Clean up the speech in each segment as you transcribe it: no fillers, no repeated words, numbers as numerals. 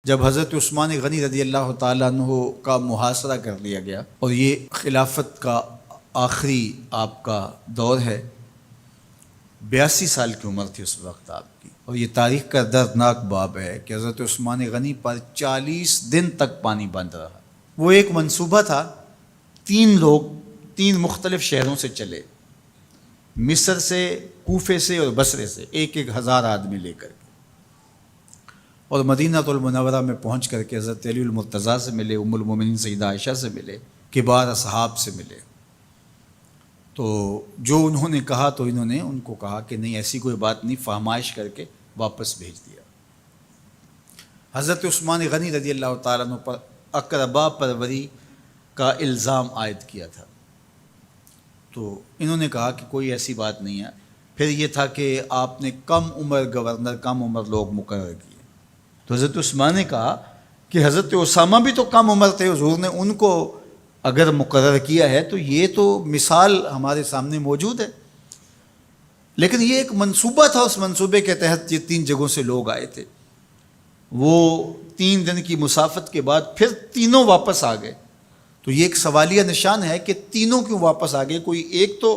جب حضرت عثمان غنی رضی اللہ تعالیٰ عنہ کا محاصرہ کر لیا گیا اور یہ خلافت کا آخری آپ کا دور ہے، 82 سال کی عمر تھی اس وقت آپ کی، اور یہ تاریخ کا دردناک باب ہے کہ حضرت عثمان غنی پر 40 دن تک پانی بند رہا۔ وہ ایک منصوبہ تھا، 3 لوگ 3 مختلف شہروں سے چلے، مصر سے، کوفے سے اور بصرے سے، 1,000 آدمی لے کر کے، اور مدینہ المنورہ میں پہنچ کر کے حضرت علی المرتضیٰ سے ملے، ام المومنین سیدہ عائشہ سے ملے، کبار اصحاب سے ملے۔ تو جو انہوں نے کہا تو انہوں نے ان کو کہا کہ نہیں، ایسی کوئی بات نہیں، فہمائش کر کے واپس بھیج دیا۔ حضرت عثمان غنی رضی اللہ تعالیٰ عنہ پر اقربا پروری کا الزام عائد کیا تھا، تو انہوں نے کہا کہ کوئی ایسی بات نہیں ہے۔ پھر یہ تھا کہ آپ نے کم عمر گورنر، کم عمر لوگ مقرر کیے، تو حضرت عثمان نے کہا کہ حضرت اسامہ بھی تو کم عمر تھے، حضور نے ان کو اگر مقرر کیا ہے تو یہ تو مثال ہمارے سامنے موجود ہے، لیکن یہ ایک منصوبہ تھا، اس منصوبے کے تحت یہ 3 جگہوں سے لوگ آئے تھے۔ وہ 3 دن کی مسافت کے بعد پھر تینوں واپس آ گئے، تو یہ ایک سوالیہ نشان ہے کہ تینوں کیوں واپس آ گئے، کوئی ایک تو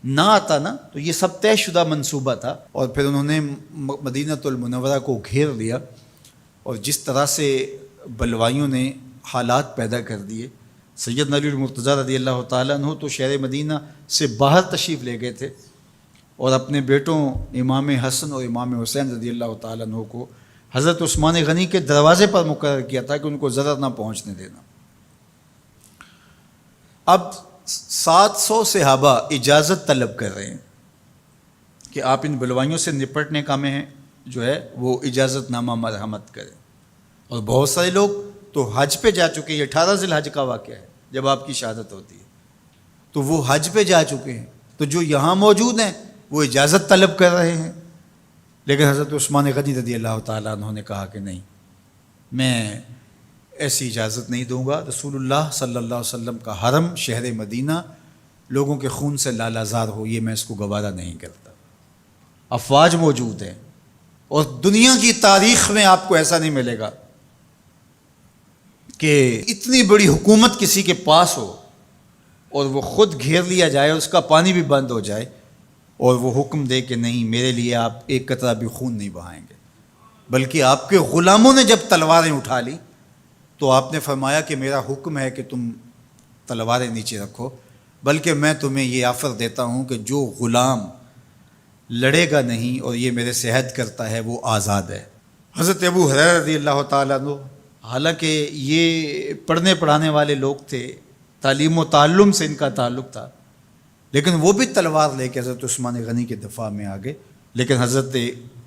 نہ آتا نا، تو یہ سب طے شدہ منصوبہ تھا۔ اور پھر انہوں نے مدینہ المنورہ کو گھیر لیا، اور جس طرح سے بلوائیوں نے حالات پیدا کر دیے، سید علی المرتضیٰ رضی اللہ تعالیٰ عنہ تو شہر مدینہ سے باہر تشریف لے گئے تھے، اور اپنے بیٹوں امام حسن اور امام حسین رضی اللہ تعالیٰ عنہ کو حضرت عثمان غنی کے دروازے پر مقرر کیا تھا کہ ان کو ضرر نہ پہنچنے دینا۔ اب 700 صحابہ اجازت طلب کر رہے ہیں کہ آپ ان بلوائیوں سے نپٹنے کا میں جو ہے وہ اجازت نامہ مرحمت کریں، اور بہت سارے لوگ تو حج پہ جا چکے ہیں۔ 18 ذی الحج کا واقعہ ہے جب آپ کی شہادت ہوتی ہے، تو وہ حج پہ جا چکے ہیں، تو جو یہاں موجود ہیں وہ اجازت طلب کر رہے ہیں، لیکن حضرت عثمان غنی رضی اللہ تعالیٰ عنہ نے کہا کہ نہیں، میں ایسی اجازت نہیں دوں گا۔ رسول اللہ صلی اللہ علیہ وسلم کا حرم شہر مدینہ لوگوں کے خون سے لالازار ہو، یہ میں اس کو گوارا نہیں کرتا۔ افواج موجود ہیں، اور دنیا کی تاریخ میں آپ کو ایسا نہیں ملے گا کہ اتنی بڑی حکومت کسی کے پاس ہو اور وہ خود گھیر لیا جائے، اس کا پانی بھی بند ہو جائے، اور وہ حکم دے کہ نہیں، میرے لیے آپ ایک قطرہ بھی خون نہیں بہائیں گے۔ بلکہ آپ کے غلاموں نے جب تلواریں اٹھا لی تو آپ نے فرمایا کہ میرا حکم ہے کہ تم تلواریں نیچے رکھو، بلکہ میں تمہیں یہ آفر دیتا ہوں کہ جو غلام لڑے گا نہیں اور یہ میرے سے عہد کرتا ہے وہ آزاد ہے۔ حضرت ابو ہریرہ رضی اللہ تعالیٰ عنہ، حالانکہ یہ پڑھنے پڑھانے والے لوگ تھے، تعلیم و تعلم سے ان کا تعلق تھا، لیکن وہ بھی تلوار لے کے حضرت عثمان غنی کے دفاع میں آ گئے، لیکن حضرت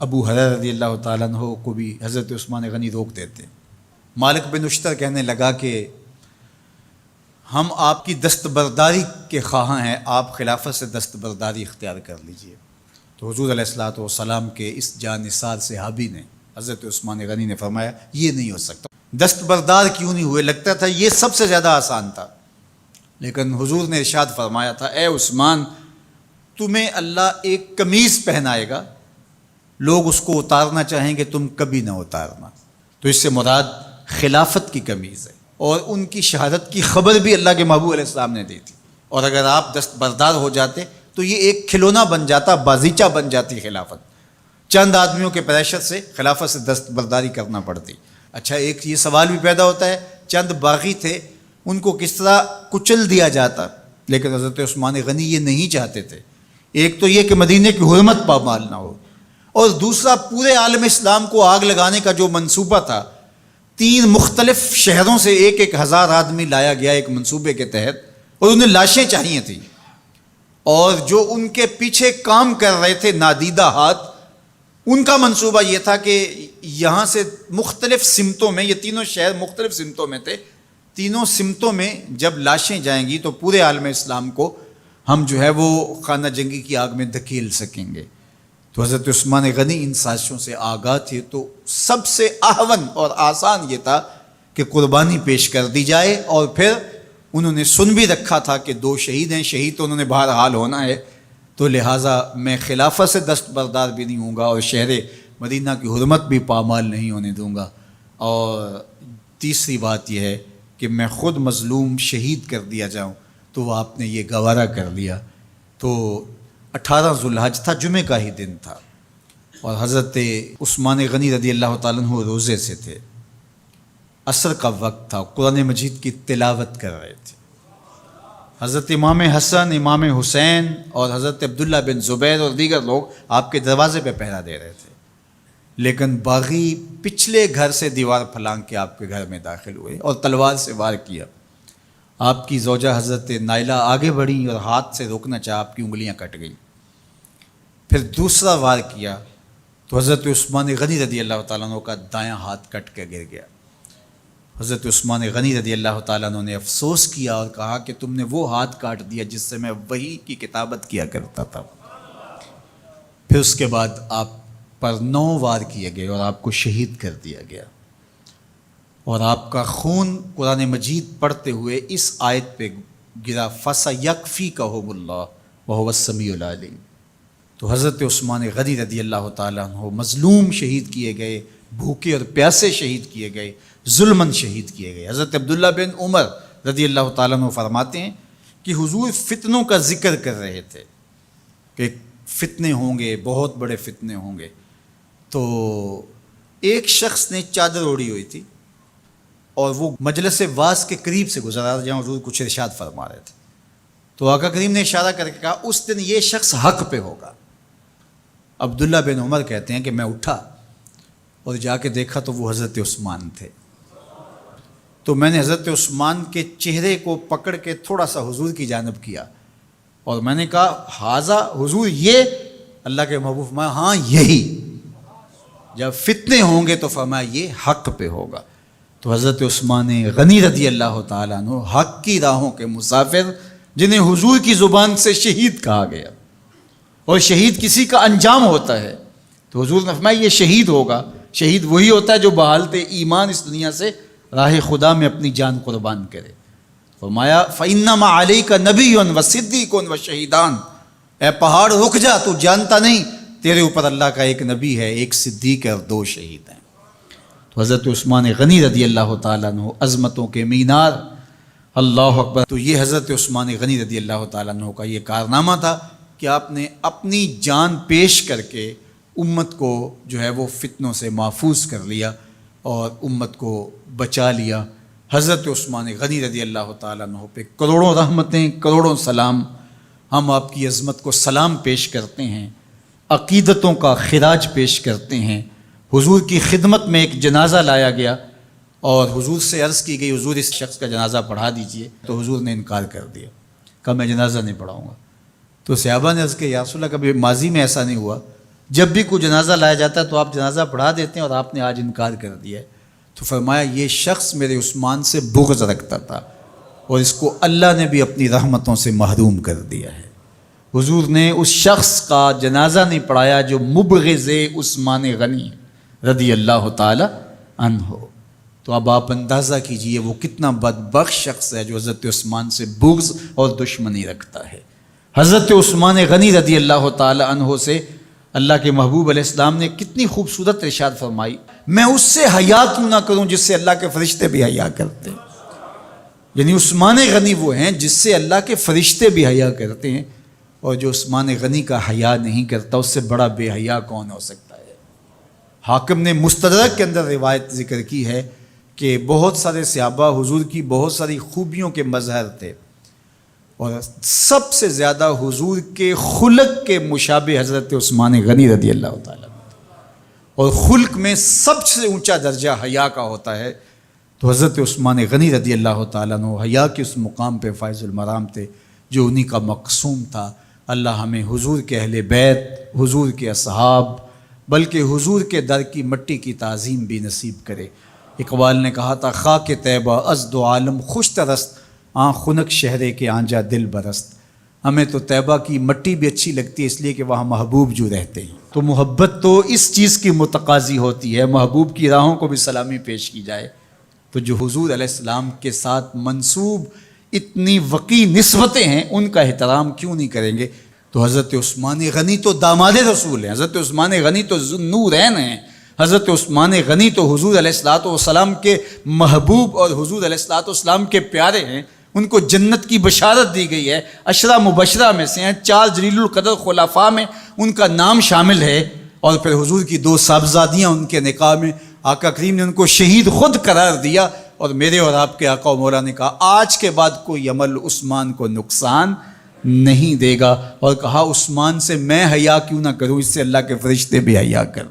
ابو ہریرہ رضی اللہ تعالیٰ عنہ کو بھی حضرت عثمان غنی روک دیتے۔ مالک بن اشتر کہنے لگا کہ ہم آپ کی دستبرداری کے خواہاں ہیں، آپ خلافت سے دستبرداری اختیار کر لیجئے۔ تو حضور علیہ الصلوۃ والسلام کے اس جانثار صحابی نے، حضرت عثمان غنی نے فرمایا یہ نہیں ہو سکتا۔ دستبردار کیوں نہیں ہوئے؟ لگتا تھا یہ سب سے زیادہ آسان تھا، لیکن حضور نے ارشاد فرمایا تھا، اے عثمان، تمہیں اللہ ایک قمیض پہنائے گا، لوگ اس کو اتارنا چاہیں گے، تم کبھی نہ اتارنا۔ تو اس سے مراد خلافت کی قمیض ہے، اور ان کی شہادت کی خبر بھی اللہ کے محبوب علیہ السلام نے دی تھی، اور اگر آپ دستبردار ہو جاتے تو یہ ایک کھلونا بن جاتا، بازیچہ بن جاتی خلافت، چند آدمیوں کے پریشر سے خلافت سے دستبرداری کرنا پڑتی۔ اچھا، ایک یہ سوال بھی پیدا ہوتا ہے، چند باغی تھے، ان کو کس طرح کچل دیا جاتا، لیکن حضرت عثمان غنی یہ نہیں چاہتے تھے۔ ایک تو یہ کہ مدینے کی حرمت پامال نہ ہو، اور دوسرا پورے عالم اسلام کو آگ لگانے کا جو منصوبہ تھا، 3 مختلف شہروں سے 1,000 آدمی لایا گیا ایک منصوبے کے تحت، اور انہیں لاشیں چاہیے تھیں، اور جو ان کے پیچھے کام کر رہے تھے نادیدہ ہاتھ، ان کا منصوبہ یہ تھا کہ یہاں سے مختلف سمتوں میں، یہ تینوں شہر مختلف سمتوں میں تھے، تینوں سمتوں میں جب لاشیں جائیں گی تو پورے عالم اسلام کو ہم جو ہے وہ خانہ جنگی کی آگ میں دھکیل سکیں گے۔ تو حضرت عثمان غنی ان سازشوں سے آگاہ تھے، تو سب سے اہون اور آسان یہ تھا کہ قربانی پیش کر دی جائے، اور پھر انہوں نے سن بھی رکھا تھا کہ 2 شہید ہیں، شہید تو انہوں نے بہرحال ہونا ہے، تو لہٰذا میں خلافت سے دستبردار بھی نہیں ہوں گا، اور شہر مدینہ کی حرمت بھی پامال نہیں ہونے دوں گا۔ اور تیسری بات یہ ہے کہ میں خود مظلوم شہید کر دیا جاؤں، تو آپ نے یہ گوارا کر لیا۔ تو 18 ذوالحج تھا، جمعہ کا ہی دن تھا، اور حضرت عثمان غنی رضی اللہ تعالیٰ عنہ روزے سے تھے، عصر کا وقت تھا، قرآن مجید کی تلاوت کر رہے تھے۔ حضرت امام حسن، امام حسین اور حضرت عبداللہ بن زبیر اور دیگر لوگ آپ کے دروازے پہ پہرا دے رہے تھے، لیکن باغی پچھلے گھر سے دیوار پھلانگ کے آپ کے گھر میں داخل ہوئے اور تلوار سے وار کیا۔ آپ کی زوجہ حضرت نائلہ آگے بڑھیں اور ہاتھ سے روکنا چاہا، آپ کی انگلیاں کٹ گئیں۔ پھر دوسرا وار کیا تو حضرت عثمان غنی رضی اللہ تعالیٰ عنہ کا دایاں ہاتھ کٹ کے گر گیا۔ حضرت عثمان غنی رضی اللہ تعالیٰ عنہ نے افسوس کیا اور کہا کہ تم نے وہ ہاتھ کاٹ دیا جس سے میں وحی کی کتابت کیا کرتا تھا۔ پھر اس کے بعد آپ پر 9 وار کیے گئے اور آپ کو شہید کر دیا گیا، اور آپ کا خون قرآن مجید پڑھتے ہوئے اس آیت پہ گرا، فَسَيَكْفِيكَهُمُ اللَّهُ وَهُوَ السَّمِيعُ الْعَلِيمُ۔ تو حضرت عثمان غنی رضی اللہ تعالیٰ عنہ مظلوم شہید کیے گئے، بھوکے اور پیاسے شہید کیے گئے، ظلماً شہید کیے گئے۔ حضرت عبداللہ بن عمر رضی اللہ تعالیٰ عنہ فرماتے ہیں کہ حضور فتنوں کا ذکر کر رہے تھے کہ فتنے ہوں گے، بہت بڑے فتنے ہوں گے۔ تو ایک شخص نے چادر اوڑھی ہوئی تھی اور وہ مجلس واعظ کے قریب سے گزرا جہاں حضور کچھ ارشاد فرما رہے تھے، تو آقا کریم نے اشارہ کر کے کہا اس دن یہ شخص حق پہ ہوگا۔ عبداللہ بن عمر کہتے ہیں کہ میں اٹھا اور جا کے دیکھا تو وہ حضرت عثمان تھے۔ تو میں نے حضرت عثمان کے چہرے کو پکڑ کے تھوڑا سا حضور کی جانب کیا اور میں نے کہا حاضہ حضور، یہ اللہ کے محبوب فرمایا ہاں یہی، جب فتنے ہوں گے تو فرمایا یہ حق پہ ہوگا۔ تو حضرت عثمان غنی رضی اللہ تعالیٰ عنہ حق کی راہوں کے مسافر، جنہیں حضور کی زبان سے شہید کہا گیا، اور شہید کسی کا انجام ہوتا ہے، تو حضور نے فرمایا یہ شہید ہوگا۔ شہید وہی ہوتا ہے جو بحالت ایمان اس دنیا سے راہ خدا میں اپنی جان قربان کرے۔ فرمایا فَإِنَّمَا عَلَيْكَ نَبِيٌّ وَصِدِّيقٌ وَشَهِيدَانِ، اے پہاڑ رک جا، تو جانتا نہیں تیرے اوپر اللہ کا ایک نبی ہے، ایک صدیق ہے اور 2 شہید ہیں۔ تو حضرت عثمان غنی رضی اللہ تعالیٰ عنہ عظمتوں کے مینار، اللہ اکبر۔ تو یہ حضرت عثمان غنی رضی اللہ تعالیٰ عنہ کا یہ کارنامہ تھا کہ آپ نے اپنی جان پیش کر کے امت کو جو ہے وہ فتنوں سے محفوظ کر لیا اور امت کو بچا لیا۔ حضرت عثمان غنی رضی اللہ تعالیٰ عنہ پہ کروڑوں رحمتیں، کروڑوں سلام۔ ہم آپ کی عظمت کو سلام پیش کرتے ہیں، عقیدتوں کا خراج پیش کرتے ہیں۔ حضور کی خدمت میں ایک جنازہ لایا گیا اور حضور سے عرض کی گئی حضور اس شخص کا جنازہ پڑھا دیجئے، تو حضور نے انکار کر دیا، کہا میں جنازہ نہیں پڑھاؤں گا۔ تو صحابہ نے عرض کیا یا رسول اللہ، کبھی ماضی میں ایسا نہیں ہوا، جب بھی کوئی جنازہ لایا جاتا ہے تو آپ جنازہ پڑھا دیتے ہیں اور آپ نے آج انکار کر دیا ہے؟ تو فرمایا یہ شخص میرے عثمان سے بغض رکھتا تھا اور اس کو اللہ نے بھی اپنی رحمتوں سے محروم کر دیا ہے۔ حضور نے اس شخص کا جنازہ نہیں پڑھایا جو مبغض عثمان غنی رضی اللہ تعالی عنہ۔ تو اب آپ اندازہ کیجئے وہ کتنا بدبخت شخص ہے جو حضرت عثمان سے بغض اور دشمنی رکھتا ہے۔ حضرت عثمان غنی رضی اللہ تعالی عنہ سے اللہ کے محبوب علیہ السلام نے کتنی خوبصورت ارشاد فرمائی، میں اس سے حیا کیوں نہ کروں جس سے اللہ کے فرشتے بھی حیا کرتے ہیں۔ یعنی عثمان غنی وہ ہیں جس سے اللہ کے فرشتے بھی حیا کرتے ہیں، اور جو عثمان غنی کا حیا نہیں کرتا اس سے بڑا بے حیا کون ہو سکتا ہے۔ حاکم نے مستدرک کے اندر روایت ذکر کی ہے کہ بہت سارے صحابہ حضور کی بہت ساری خوبیوں کے مظہر تھے، اور سب سے زیادہ حضور کے خلق کے مشابہ حضرت عثمان غنی رضی اللہ تعالیٰ، اور خلق میں سب سے اونچا درجہ حیا کا ہوتا ہے۔ تو حضرت عثمان غنی رضی اللہ تعالیٰ عنہ حیا کے اس مقام پہ فائز المرام تھے جو انہی کا مقصوم تھا۔ اللہ ہمیں حضور کے اہل بیت، حضور کے اصحاب، بلکہ حضور کے در کی مٹی کی تعظیم بھی نصیب کرے۔ اقبال نے کہا تھا خاک طیبہ از دو عالم خوش ترست، آن خنک شہرے کے آنجا دل برست۔ ہمیں تو طیبہ کی مٹی بھی اچھی لگتی ہے اس لیے کہ وہاں محبوب جو رہتے ہیں۔ تو محبت تو اس چیز کی متقاضی ہوتی ہے، محبوب کی راہوں کو بھی سلامی پیش کی جائے۔ تو جو حضور علیہ السلام کے ساتھ منسوب اتنی وقی نسبتیں ہیں ان کا احترام کیوں نہیں کریں گے؟ تو حضرت عثمان غنی تو داماد رسول ہیں، حضرت عثمان غنی تو ذو النورین ہیں، حضرت عثمان غنی تو حضور علیہ الصلوۃ والسلام کے محبوب اور حضور علیہ الصلوۃ والسلام کے پیارے ہیں، ان کو جنت کی بشارت دی گئی ہے، عشرہ مبشرہ میں سے ہیں، 4 جلیل القدر خلفاء میں ان کا نام شامل ہے، اور پھر حضور کی 2 صاحبزادیاں ان کے نکاح میں آقا کریم نے ان کو شہید خود قرار دیا، اور میرے اور آپ کے آقا و مولا نے کہا آج کے بعد کوئی عمل عثمان کو نقصان نہیں دے گا، اور کہا عثمان سے میں حیا کیوں نہ کروں، اس سے اللہ کے فرشتے بھی حیا کر